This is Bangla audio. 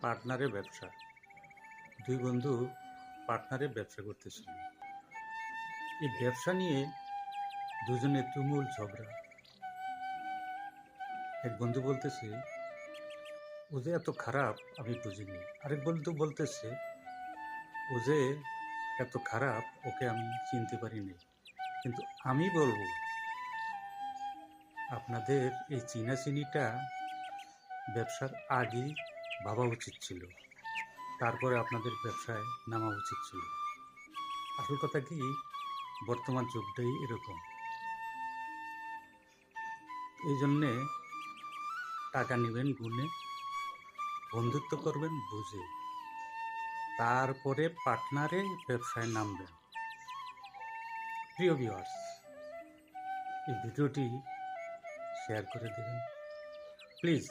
পার্টনারে ব্যবসা। দুই বন্ধু পার্টনারে ব্যবসা করতেছিল। এই ব্যবসা নিয়ে দুজনে তুমুল ঝগড়া। এক বন্ধু বলতেছে, ও যে এত খারাপ আমি বুঝিনি। আরেক বন্ধু বলতেছে, ও যে এত খারাপ ওকে আমি চিনতে পারিনি। কিন্তু আমি বলবো, আপনাদের এই চিনাচিনিটা ব্যবসার আগেই ভাবা উচিত ছিল, তারপরে আপনাদের ব্যবসায় নামা উচিত ছিল। আসল কথা কি, বর্তমান যুগটাই এরকম। এই জন্যে টাকা নেবেন গুণে, বন্ধুত্ব করবেন বুঝে, তারপরে পার্টনারে ব্যবসায় নামবেন। প্রিয় ভিউয়ার্স, এই ভিডিওটি শেয়ার করে দেবেন প্লিজ।